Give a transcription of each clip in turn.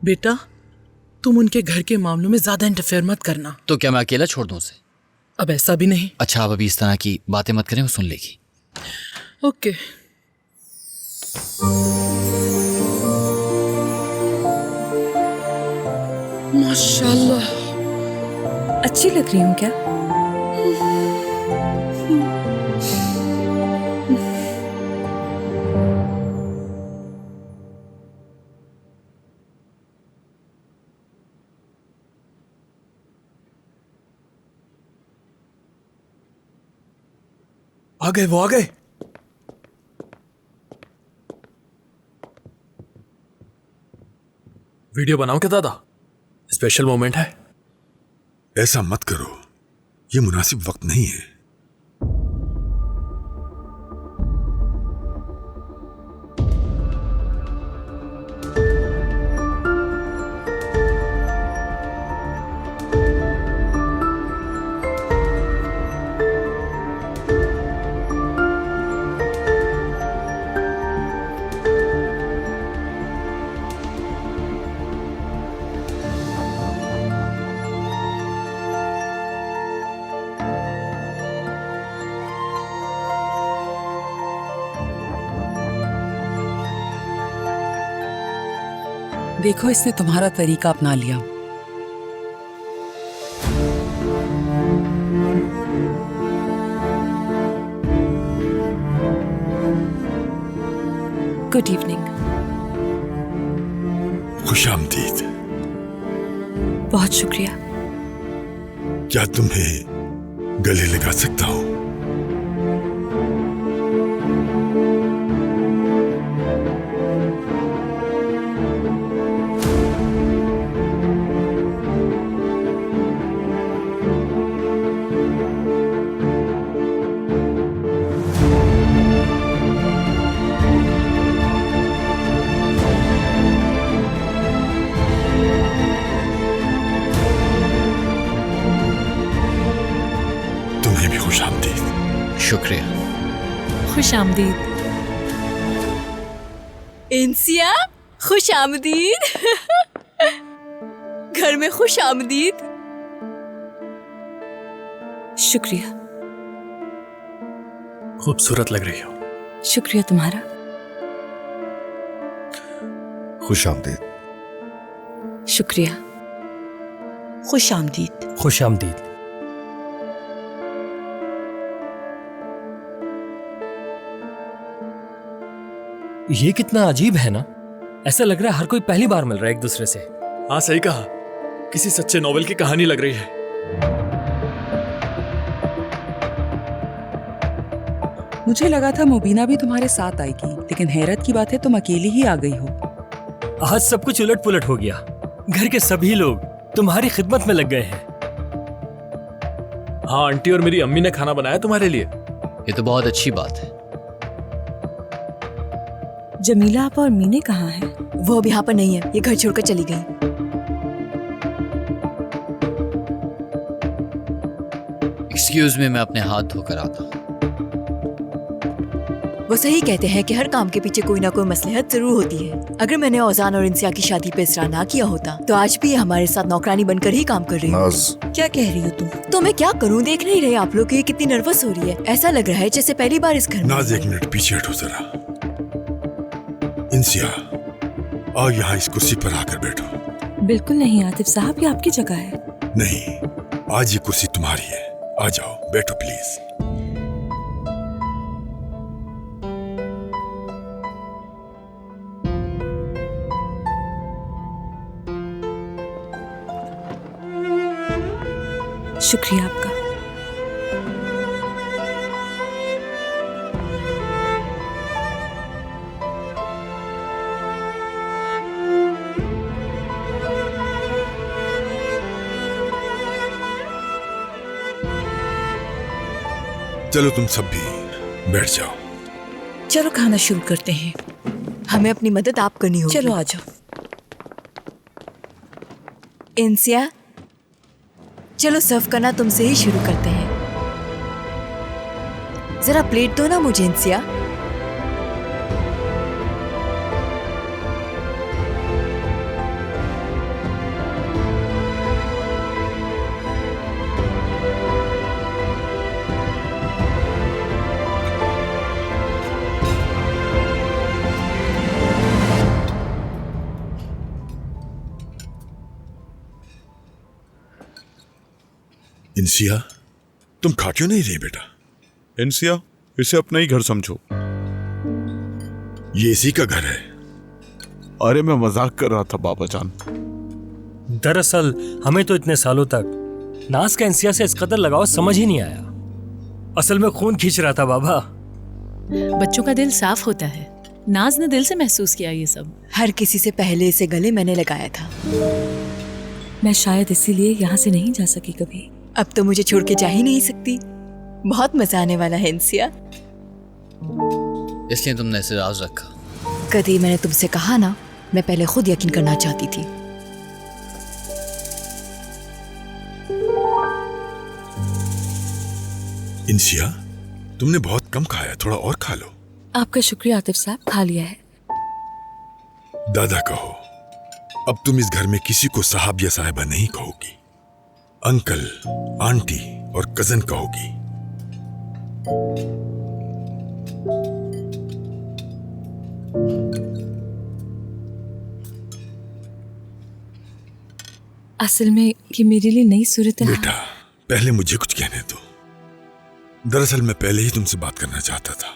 बेटा, तुम उनके घर के मामलों में ज्यादा इंटरफेयर मत करना। तो क्या मैं अकेला छोड़ दूं उसे? अब ऐसा भी नहीं। अच्छा, आप अभी इस तरह की बातें मत करें, वो सुन लेगी। ओके। माशाल्लाह, अच्छी लग रही हूँ क्या? आ गए, वो आ गए। वीडियो बनाओ क्या दादा? स्पेशल मोमेंट है। ऐसा मत करो, ये मुनासिब वक्त नहीं है। देखो, इसने तुम्हारा तरीका अपना लिया। Good evening. खुशामदीद। बहुत शुक्रिया। क्या तुम्हें गले लगा सकता हूं? तुम्हें भी खुशामदीद। शुक्रिया। खुश आमदीद। इंसिया, खुश आमदीद। घर में खुश आमदीद। शुक्रिया। खूबसूरत लग रही हो। शुक्रिया तुम्हारा। खुश आमदीद। शुक्रिया। खुश आमदीद। खुश आमदीद। ये कितना अजीब है ना, ऐसा लग रहा है हर कोई पहली बार मिल रहा है एक दूसरे से। हाँ सही कहा, किसी सच्चे नॉवेल की कहानी लग रही है। मुझे लगा था मुबीना भी तुम्हारे साथ आएगी, लेकिन हैरत की बात है तुम अकेली ही आ गई हो। आज सब कुछ उलट पुलट हो गया। घर के सभी लोग तुम्हारी खिदमत में लग गए हैं। हाँ, आंटी और मेरी अम्मी ने खाना बनाया तुम्हारे लिए। ये तो बहुत अच्छी बात है। जमीला आपा और मीने कहाँ हैं? वो अब यहाँ पर नहीं है, ये घर छोड़कर चली गई। एक्सक्यूज मी, मैं अपने हाथ धोकर आता हूँ। वो सही कहते हैं कि हर काम के पीछे कोई ना कोई मसलहत जरूर होती है। अगर मैंने औजान और इंसिया की शादी पे इसरार ना किया होता तो आज भी ये हमारे साथ नौकरानी बनकर ही काम कर रही है। क्या कह रही हो तुम? तो मैं क्या करूँ, देख नहीं रहे आप लोग, ये कितनी नर्वस हो रही है। ऐसा लग रहा है जैसे पहली बार इस घर में। नाज, एक मिनट पीछे हटो जरा। इंसिया, आओ यहाँ इस कुर्सी पर आकर बैठो। बिल्कुल नहीं आतिफ साहब, ये आपकी जगह है। नहीं, आज ये कुर्सी तुम्हारी है। आ जाओ, बैठो प्लीज। शुक्रिया आपका। चलो तुम सब भी बैठ जाओ। चलो खाना शुरू करते हैं। हमें अपनी मदद आप करनी होगी। चलो आ जाओ। इंसिया, चलो सर्व करना तुमसे ही शुरू करते हैं। जरा प्लेट दो ना मुझे इंसिया। इंसिया, तुम खा क्यों नहीं रही बेटा? इंसिया, इसे अपना ही घर समझो। ये इसी का घर है। अरे मैं मजाक कर रहा था बाबा जान। दरअसल हमें तो इतने सालों तक नाज का इंसिया से इस कदर लगाव समझ ही नहीं आया। असल में खून खींच रहा था बाबा। बच्चों का दिल साफ होता है। नाज ने दिल से महसूस किया ये सब। हर किसी से पहले इसे गले मैंने लगाया था। मैं शायद इसीलिए यहाँ से नहीं जा सकी कभी। अब तो मुझे छोड़ के जा ही नहीं सकती। बहुत मजा आने वाला है इंसिया। इसलिए तुमने इसे राज रखा। कभी मैंने तुमसे कहा ना, मैं पहले खुद यकीन करना चाहती थी। इंसिया, तुमने बहुत कम खाया, थोड़ा और खा लो। आपका शुक्रिया आतिफ साहब, खा लिया है। दादा कहो, अब तुम इस घर में किसी को साहब या साहिबा नहीं कहोगी। अंकल, आंटी और कजन कहोगी। असल में ये मेरे लिए नई सूरत है। बेटा, पहले मुझे कुछ कहने दो। दरअसल मैं पहले ही तुमसे बात करना चाहता था,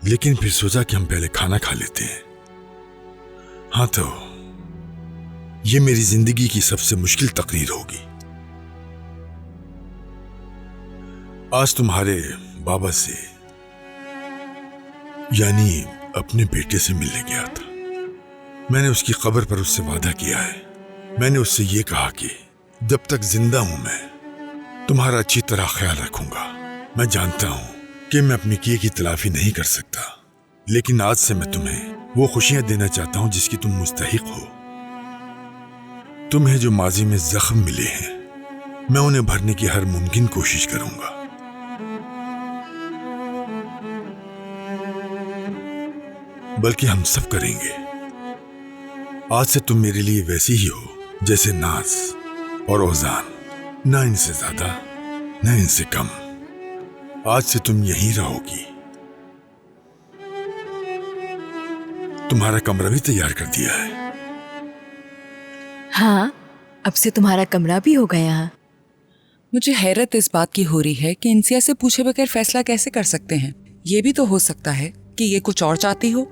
लेकिन फिर सोचा कि हम पहले खाना खा लेते हैं। हाँ, तो ये मेरी जिंदगी की सबसे मुश्किल तकरीर होगी। आज तुम्हारे बाबा से, यानी अपने बेटे से मिलने गया था। मैंने उसकी कब्र पर उससे वादा किया है। मैंने उससे ये कहा कि जब तक जिंदा हूं मैं तुम्हारा अच्छी तरह ख्याल रखूंगा। मैं जानता हूं कि मैं अपने किए की तलाफी नहीं कर सकता, लेकिन आज से मैं तुम्हें वो खुशियां देना चाहता हूं जिसकी तुम मुस्तहिक हो। तुम्हें जो माजी में जख्म मिले हैं, मैं उन्हें भरने की हर मुमकिन कोशिश करूंगा। बल्कि हम सब करेंगे। आज से तुम मेरे लिए वैसी ही हो जैसे नाज और ओजान, ना इनसे ज्यादा ना इनसे कम। आज से तुम यहीं रहोगी। तुम्हारा कमरा भी तैयार कर दिया है। हाँ, अब से तुम्हारा कमरा भी होगा यहाँ। मुझे हैरत इस बात की हो रही है कि इंसिया से पूछे बगैर फैसला कैसे कर सकते हैं। ये भी तो हो सकता है कि ये कुछ और चाहती हो।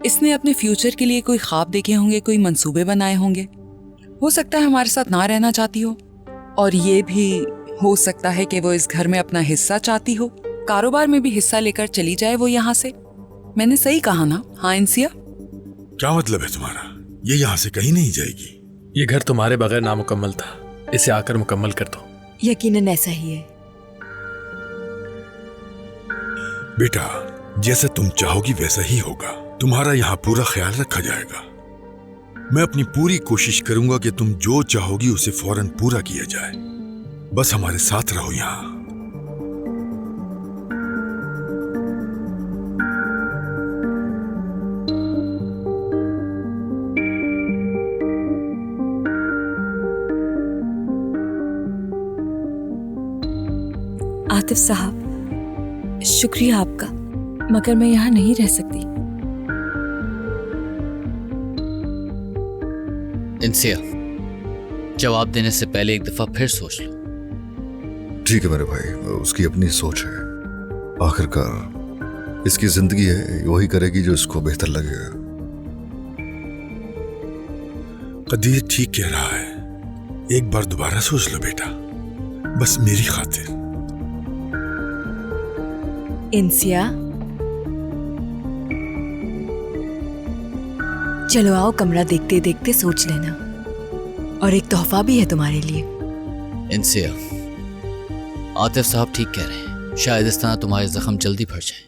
इसने अपने फ्यूचर के लिए कोई ख्वाब देखे होंगे, कोई मंसूबे बनाए होंगे। हो सकता है हमारे साथ ना रहना चाहती हो, और ये भी हो सकता है कि वो इस घर में अपना हिस्सा चाहती हो, कारोबार में भी हिस्सा लेकर चली जाए वो यहाँ से। मैंने सही कहा ना? हाँ इंसिया? क्या मतलब है तुम्हारा? ये यहाँ से कहीं नहीं जाएगी। ये घर तुम्हारे बगैर नामुकम्मल था, इसे आकर मुकम्मल कर दो। यकीनन ऐसा ही है। बेटा, जैसा तुम चाहोगी वैसा ही होगा। तुम्हारा यहाँ पूरा ख्याल रखा जाएगा। मैं अपनी पूरी कोशिश करूंगा कि तुम जो चाहोगी उसे फौरन पूरा किया जाए। बस हमारे साथ रहो यहाँ। आतिफ साहब, शुक्रिया आपका, मगर मैं यहाँ नहीं रह सकती। इंसिया, जवाब देने से पहले एक दफा फिर सोच लो। ठीक है मेरे भाई, उसकी अपनी सोच है। आखिरकार इसकी जिंदगी है, वही करेगी जो इसको बेहतर लगेगा। कदीर ठीक कह रहा है। एक बार दोबारा सोच लो बेटा, बस मेरी खातिर। इंसिया, चलो आओ, कमरा देखते देखते सोच लेना, और एक तोहफा भी है तुम्हारे लिए। इंसिया, आतिफ साहब ठीक कह रहे हैं। शायद इस तरह तुम्हारे जख्म जल्दी भर जाए।